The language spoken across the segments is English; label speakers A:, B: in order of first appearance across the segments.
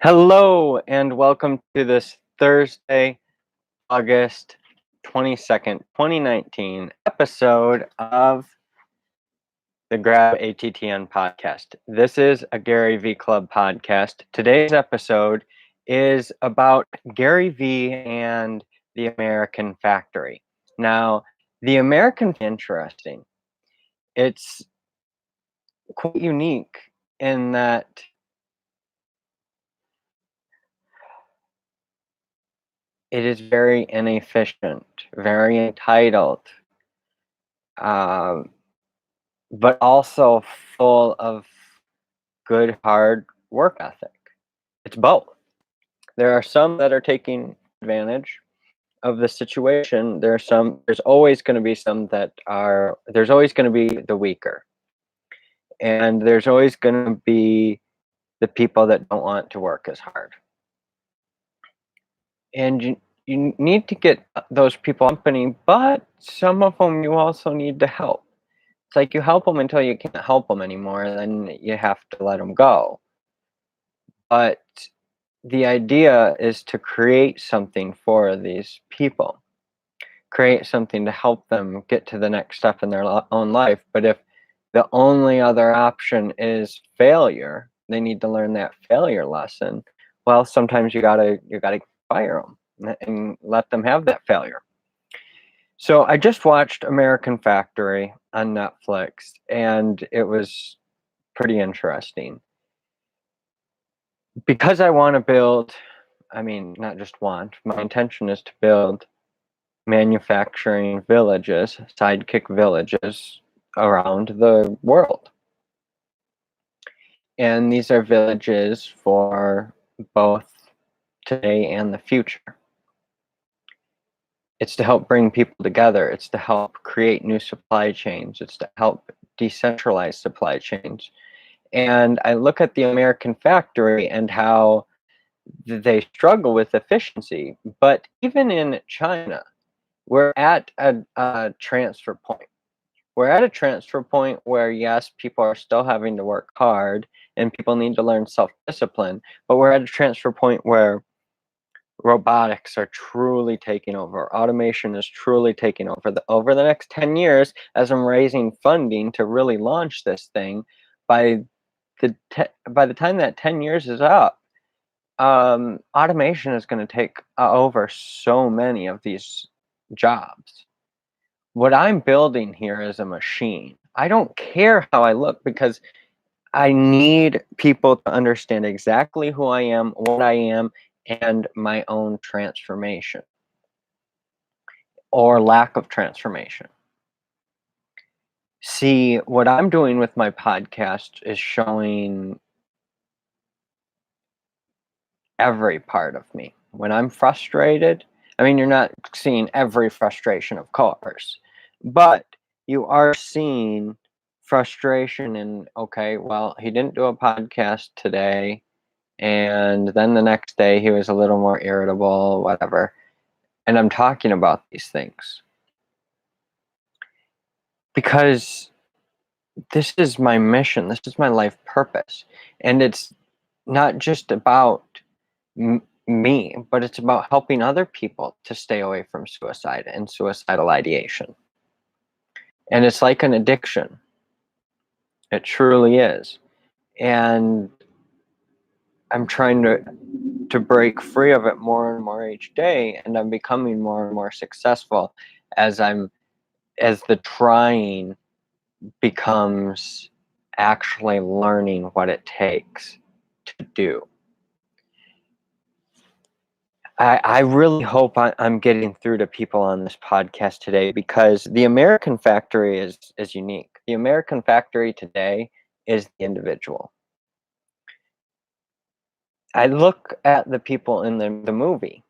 A: Hello and welcome to this Thursday, August 22nd, 2019 episode of the Grab ATTN podcast. This is a Gary Vee Club podcast. Today's episode is about Gary Vee and the American Factory. Now, the American interesting. It's quite unique in that it is very inefficient, very entitled, um, but also full of good, hard work ethic. It's both. There are some that are taking advantage of the situation. There's always going to be some there's always going to be the weaker. And there's always going to be the people that don't want to work as hard. And you need to get those people company, but some of them you also need to help. It's like you help them until you can't help them anymore, then you have to let them go. But the idea is to create something for these people, create something to help them get to the next step in their own life. But if the only other option is failure, they need to learn that failure lesson. Well, sometimes you gotta fire them and let them have that failure. So I just watched American Factory on Netflix, and it was pretty interesting. Because I want to build, not just want, my intention is to build manufacturing villages, sidekick villages around the world. And these are villages for both today and the future. It's to help bring people together. It's to help create new supply chains. It's to help decentralize supply chains. And I look at the American Factory and how they struggle with efficiency. But even in China, we're at a transfer point. We're at a transfer point where, yes, people are still having to work hard and people need to learn self-discipline, but we're at a transfer point where robotics are truly taking over. Automation is truly taking over. Over the next 10 years, as I'm raising funding to really launch this thing, by the time that 10 years is up, automation is going to take over so many of these jobs. What I'm building here is a machine. I don't care how I look because I need people to understand exactly who I am, what I am, and my own transformation or lack of transformation. See, what I'm doing with my podcast is showing every part of me. When I'm frustrated, you're not seeing every frustration, of course, but you are seeing frustration in, okay, well, he didn't do a podcast today, and then the next day he was a little more irritable, whatever. And I'm talking about these things because this is my mission, this is my life purpose, and it's not just about me, but it's about helping other people to stay away from suicide and suicidal ideation. And it's like an addiction. It truly is. And I'm trying to break free of it more and more each day, and I'm becoming more and more successful as the trying becomes actually learning what it takes to do. I really hope I'm getting through to people on this podcast today, because the American Factory is unique. The American Factory today is the individual. I look at the people in the movie,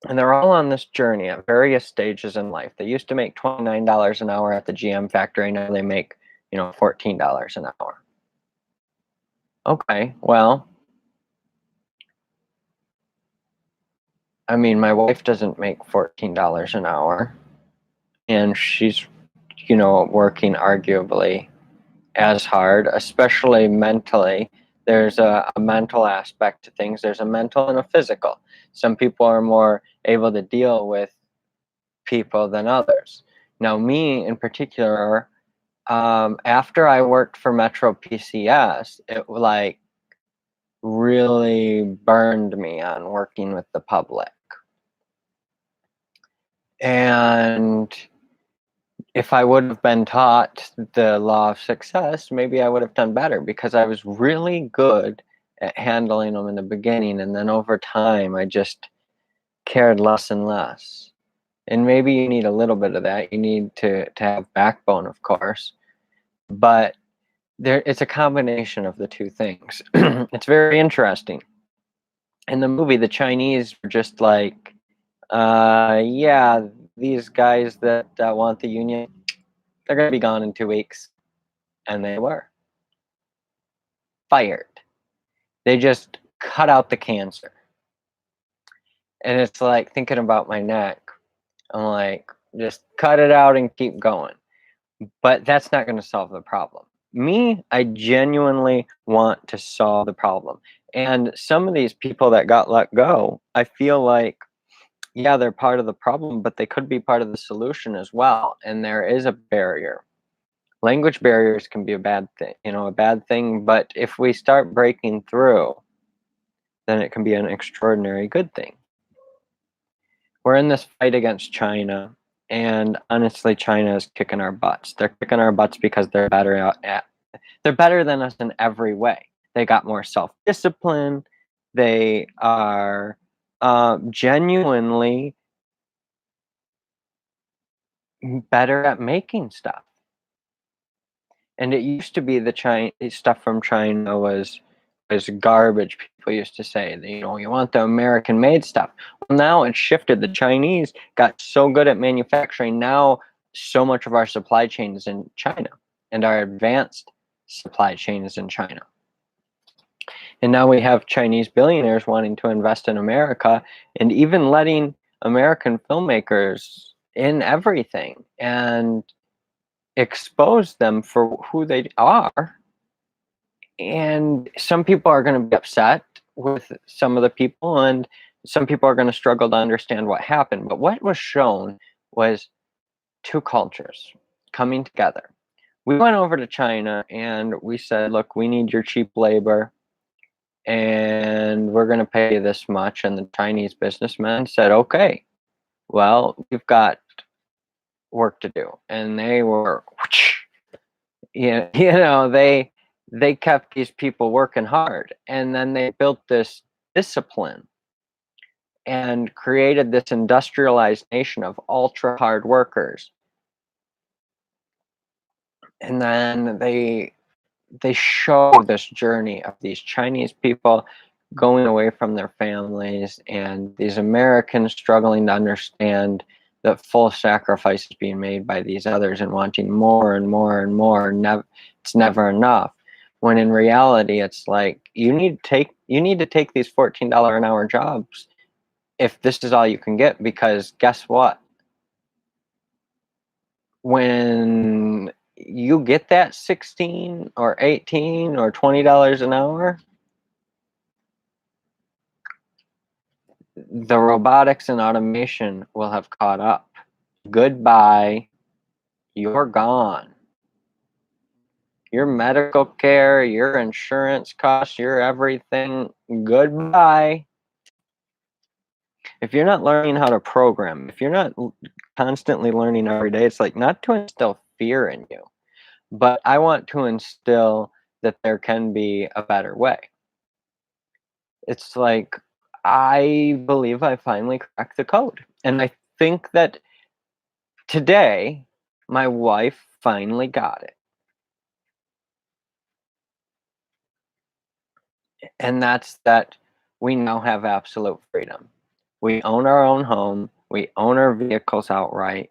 A: and they're all on this journey at various stages in life. They used to make $29 an hour at the GM factory. Now they make, $14 an hour. Okay, well, my wife doesn't make $14 an hour, and she's, working arguably as hard, especially mentally, There's a mental aspect to things. There's a mental and a physical. Some people are more able to deal with people than others. Now, me in particular, after I worked for Metro PCS, it like really burned me on working with the public. And if I would have been taught the law of success, maybe I would have done better, because I was really good at handling them in the beginning. And then over time, I just cared less and less. And maybe you need a little bit of that. You need to have backbone, of course. But it's a combination of the two things. It's very interesting. In the movie, the Chinese were just like, yeah, these guys that want the union, they're going to be gone in 2 weeks. And they were fired. They just cut out the cancer. And it's like thinking about my neck. I'm like, just cut it out and keep going. But that's not going to solve the problem. Me, I genuinely want to solve the problem. And some of these people that got let go, I feel like, yeah, they're part of the problem, but they could be part of the solution as well. And there is a barrier. Language barriers can be a bad thing, but if we start breaking through, then it can be an extraordinary good thing. We're in this fight against China, and honestly, China is kicking our butts. They're kicking our butts because they're better than us in every way. They got more self-discipline. They are genuinely better at making stuff. And it used to be the stuff from China was garbage. People used to say, you want the American-made stuff. Well, now it's shifted. The Chinese got so good at manufacturing. Now, so much of our supply chain is in China, and our advanced supply chain is in China. And now we have Chinese billionaires wanting to invest in America, and even letting American filmmakers in everything and expose them for who they are. And some people are going to be upset with some of the people, and some people are going to struggle to understand what happened. But what was shown was two cultures coming together. We went over to China and we said, look, we need your cheap labor, and we're going to pay you this much. And the Chinese businessmen said, okay, well, we've got work to do. And they were, they kept these people working hard. And then they built this discipline and created this industrialized nation of ultra hard workers. And then they show this journey of these Chinese people going away from their families, and these Americans struggling to understand that full sacrifice is being made by these others and wanting more and more and more. It's never enough. When in reality, it's like you need to take these $14 an hour jobs if this is all you can get, because guess what? When you get that 16 or 18 or $20 an hour, the robotics and automation will have caught up. Goodbye. You're gone. Your medical care, your insurance costs, your everything, goodbye. If you're not learning how to program, if you're not constantly learning every day, it's like not to instill fear in you, but I want to instill that there can be a better way. It's like, I believe I finally cracked the code. And I think that today, my wife finally got it. And that's that we now have absolute freedom. We own our own home. We own our vehicles outright.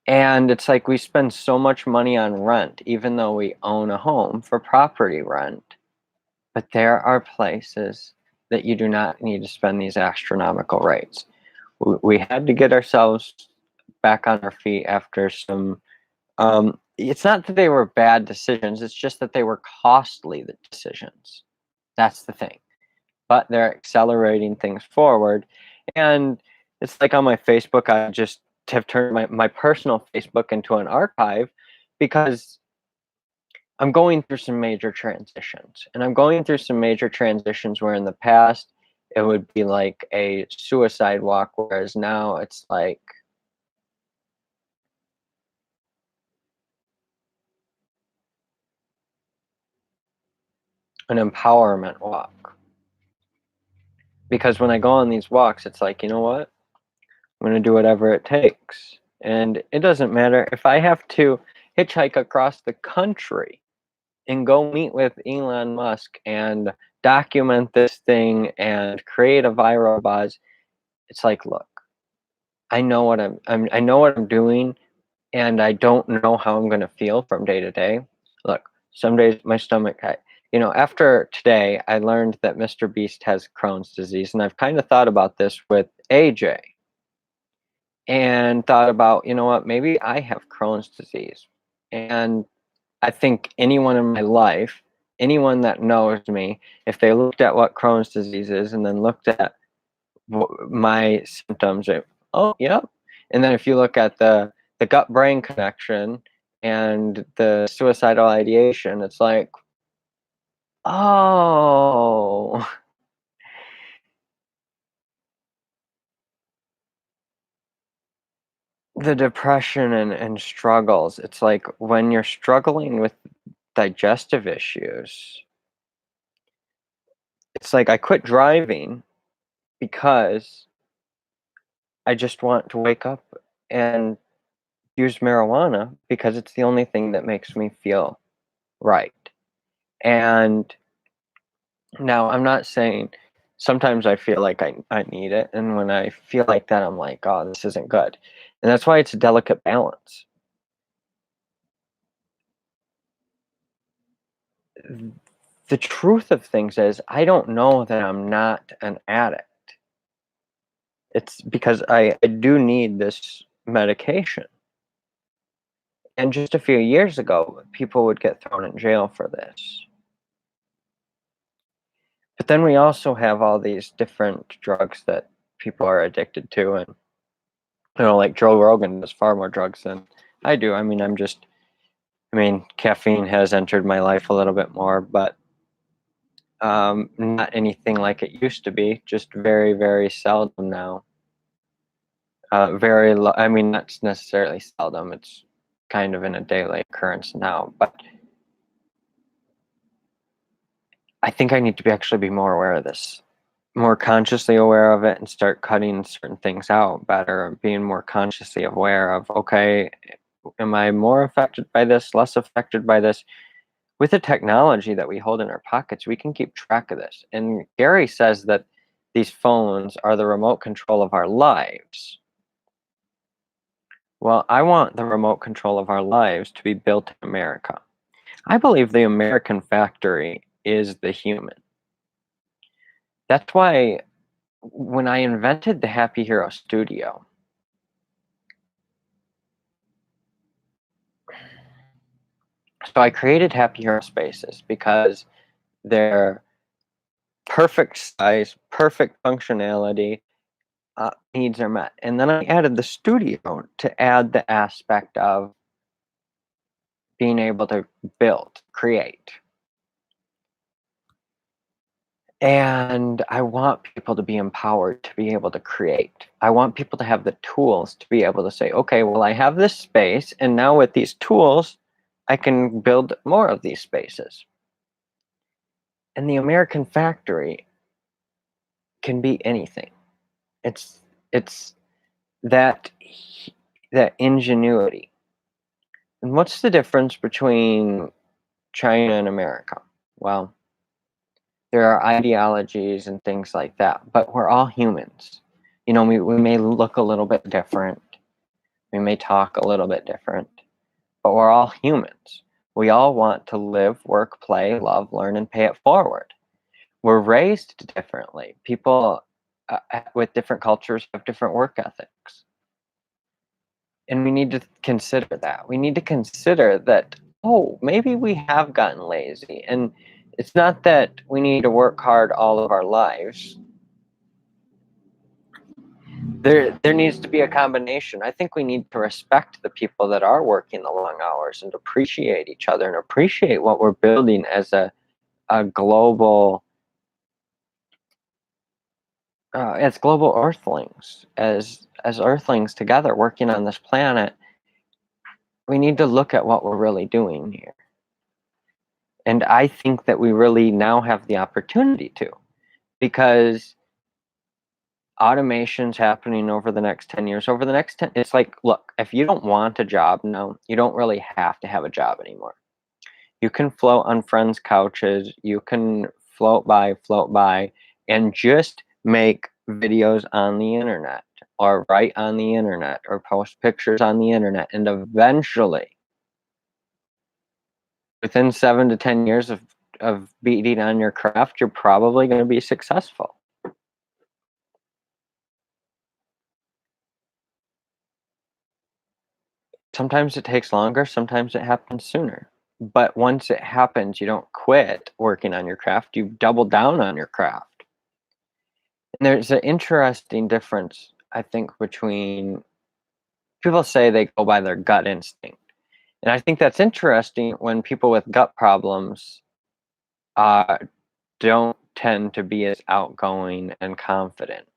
A: And it's like we spend so much money on rent, even though we own a home, for property rent. But there are places that you do not need to spend these astronomical rates. We had to get ourselves back on our feet after some It's not that they were bad decisions, it's just that they were costly the decisions. That's the thing. But they're accelerating things forward. And it's like on my Facebook, I just have turned my personal Facebook into an archive because I'm going through some major transitions. And I'm going through some major transitions where in the past it would be like a suicide walk, whereas now it's like an empowerment walk. Because when I go on these walks, it's like, you know what? I'm going to do whatever it takes. And it doesn't matter if I have to hitchhike across the country and go meet with Elon Musk and document this thing and create a viral buzz. It's like, look, I know what I know what I'm doing, and I don't know how I'm going to feel from day to day. Look, some days my stomach, after today, I learned that Mr. Beast has Crohn's disease, and I've kind of thought about this with AJ and thought about, you know what, maybe I have Crohn's disease. And I think anyone in my life, anyone that knows me, if they looked at what Crohn's disease is and then looked at my symptoms, oh, yep. And then if you look at the gut brain connection and the suicidal ideation, it's like, oh, the depression and struggles. It's like when you're struggling with digestive issues, it's like I quit driving because I just want to wake up and use marijuana because it's the only thing that makes me feel right. And now I'm not saying sometimes I feel like I need it. And when I feel like that, I'm like, oh, this isn't good. And that's why it's a delicate balance. The truth of things is, I don't know that I'm not an addict. It's because I do need this medication. And just a few years ago, people would get thrown in jail for this. But then we also have all these different drugs that people are addicted to, and like Joe Rogan does far more drugs than I do. Caffeine has entered my life a little bit more, but not anything like it used to be. Just very, very seldom now. Very low. Not necessarily seldom. It's kind of in a daily occurrence now, but I think I need to actually be more aware of this, more consciously aware of it, and start cutting certain things out better, being more consciously aware of, okay, am I more affected by this, less affected by this? With the technology that we hold in our pockets, we can keep track of this. And Gary says that these phones are the remote control of our lives. Well, I want the remote control of our lives to be built in America. I believe the American factory is the human. That's why when I invented the Happy Hero Studio, so I created Happy Hero Spaces because they're perfect size, perfect functionality, needs are met. And then I added the studio to add the aspect of being able to build, create. And I want people to be empowered to be able to create. I want people to have the tools to be able to say, okay, well, I have this space, and now with these tools, I can build more of these spaces. And the American factory can be anything. It's that that ingenuity. And what's the difference between China and America? Well, there are ideologies and things like that, but we're all humans. We may look a little bit different, we may talk a little bit different, but we're all humans. We all want to live, work, play, love, learn, and pay it forward. We're raised differently. People with different cultures have different work ethics. And we need to consider that. We need to consider that, oh, maybe we have gotten lazy. And it's not that we need to work hard all of our lives. There needs to be a combination. I think we need to respect the people that are working the long hours and appreciate each other and appreciate what we're building as a global as global earthlings, as earthlings together working on this planet. We need to look at what we're really doing here. And I think that we really now have the opportunity to, because automation's happening over the next 10 years. Over the next 10, it's like, look, if you don't want a job now, you don't really have to have a job anymore. You can float on friends' couches, you can float by, and just make videos on the internet, or write on the internet, or post pictures on the internet, and eventually, within 7 to 10 years of beating on your craft, you're probably going to be successful. Sometimes it takes longer, sometimes it happens sooner. But once it happens, you don't quit working on your craft, you double down on your craft. And there's an interesting difference, I think, between people say they go by their gut instinct. And I think that's interesting when people with gut problems uh, don't tend to be as outgoing and confident.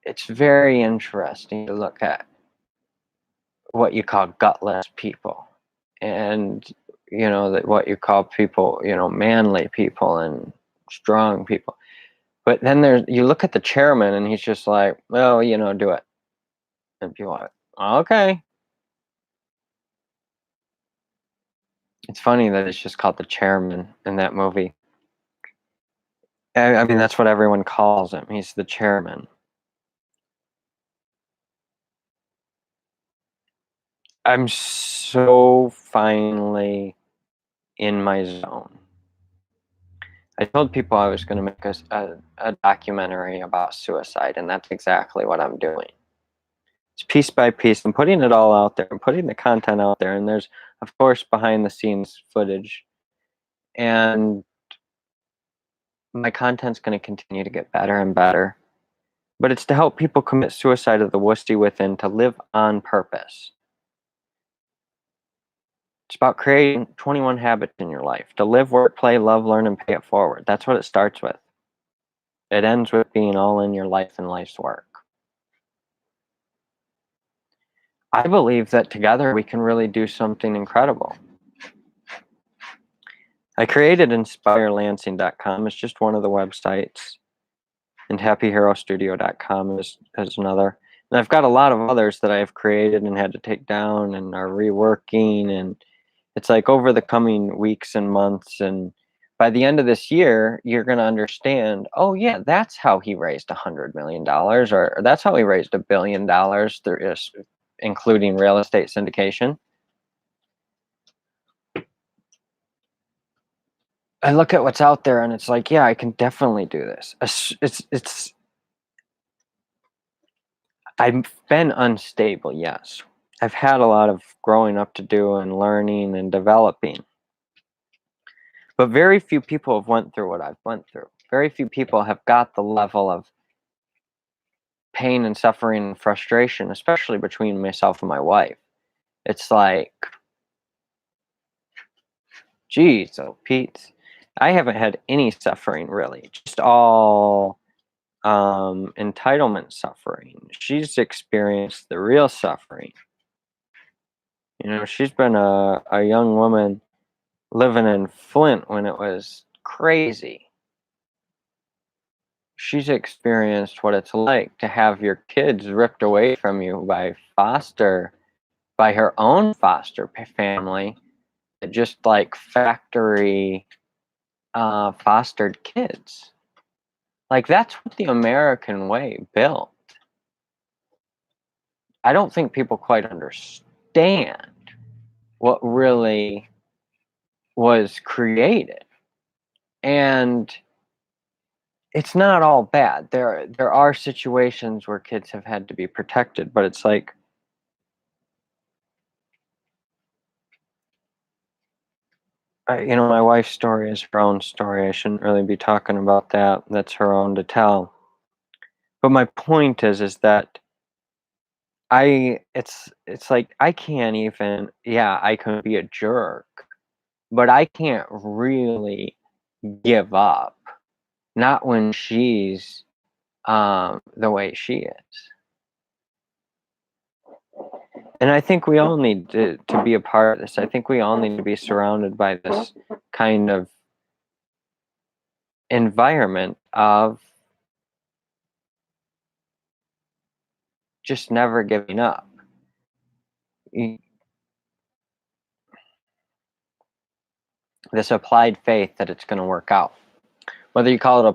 A: It's very interesting to look at what you call gutless people, and that what you call people, manly people and strong people. But then you look at the chairman and he's just like, well, do it. And people are like, okay. It's funny that it's just called the chairman in that movie. I mean, that's what everyone calls him. He's the chairman. I'm so finally in my zone. I told people I was going to make a documentary about suicide, and that's exactly what I'm doing. It's piece by piece. I'm putting it all out there. I'm putting the content out there, and there's, of course, behind the scenes footage. And my content's going to continue to get better and better. But it's to help people commit suicide of the wussy within, to live on purpose. It's about creating 21 habits in your life, to live, work, play, love, learn, and pay it forward. That's what it starts with. It ends with being all in your life and life's work. I believe that together we can really do something incredible. I created InspireLansing.com. It's just one of the websites. And HappyHeroStudio.com is another. And I've got a lot of others that I've created and had to take down and are reworking. And it's like over the coming weeks and months, and by the end of this year, you're going to understand, oh yeah, that's how he raised $100 million, or that's how he raised $1 billion through, including real estate syndication. I look at what's out there and it's like, yeah, I can definitely do this. I've been unstable, yes. I've had a lot of growing up to do and learning and developing. But very few people have went through what I've went through. Very few people have got the level of pain and suffering and frustration, especially between myself and my wife. It's like, geez, oh Pete, I haven't had any suffering really, just all entitlement suffering. She's experienced the real suffering. She's been a young woman living in Flint when it was crazy. She's experienced what it's like to have your kids ripped away from you by her own foster family, just like factory fostered kids. Like, that's what the American way built. I don't think people quite understand what really was created. And it's not all bad. There are situations where kids have had to be protected, but it's like, my wife's story is her own story. I shouldn't really be talking about that. That's her own to tell. But my point is that it's like I can't even, yeah, I can be a jerk, but I can't really give up. Not when she's the way she is. And I think we all need to be a part of this. I think we all need to be surrounded by this kind of environment of just never giving up. Y- This applied faith that it's going to work out. Whether you call it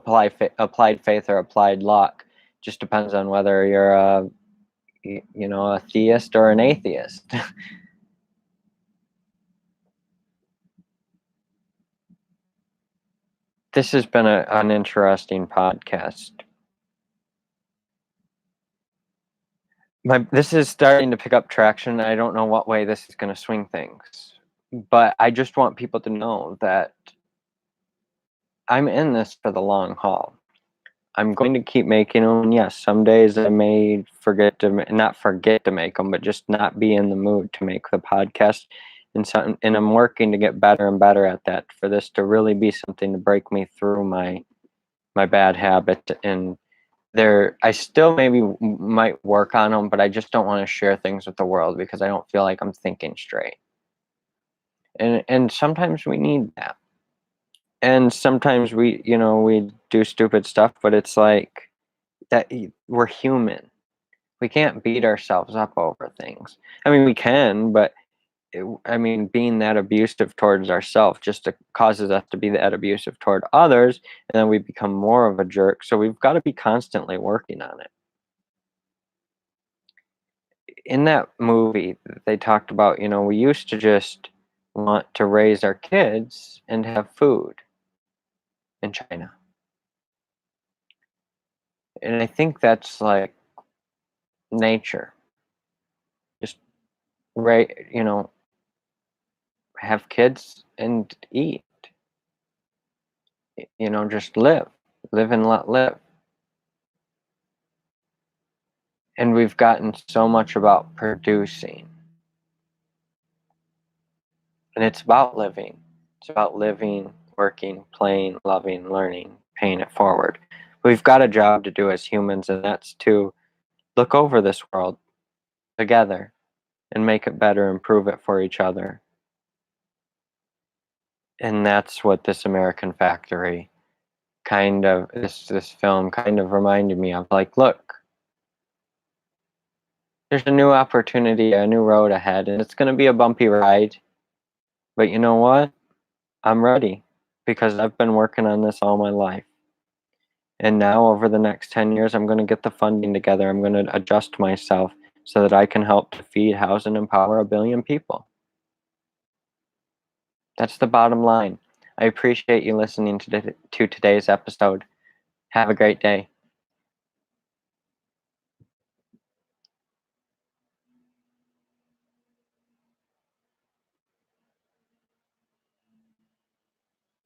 A: applied faith or applied luck, just depends on whether you're a theist or an atheist. This has been an interesting podcast. This is starting to pick up traction. I don't know what way this is going to swing things, but I just want people to know that I'm in this for the long haul. I'm going to keep making them. And yes, some days I may not forget to make them, but just not be in the mood to make the podcast. And I'm working to get better and better at that, for this to really be something to break me through my bad habit. And I still maybe might work on them, but I just don't want to share things with the world because I don't feel like I'm thinking straight. And sometimes we need that. And sometimes we do stupid stuff, but it's like that we're human. We can't beat ourselves up over things. I mean, we can, but being that abusive towards ourselves just causes us to be that abusive toward others, and then we become more of a jerk. So we've got to be constantly working on it. In that movie, they talked about, we used to just want to raise our kids and have food in China. And I think that's like nature. Just right, have kids and eat. Just live and let live. And we've gotten so much about producing. And it's about living. It's about living, working, playing, loving, learning, paying it forward. We've got a job to do as humans, and that's to look over this world together and make it better, improve it for each other. And that's what this American Factory this film kind of reminded me of. Like, look, there's a new opportunity, a new road ahead, and it's going to be a bumpy ride. But you know what? I'm ready because I've been working on this all my life. And now, over the next 10 years, I'm going to get the funding together. I'm going to adjust myself so that I can help to feed, house, and empower 1 billion people. That's the bottom line. I appreciate you listening to today's episode. Have a great day.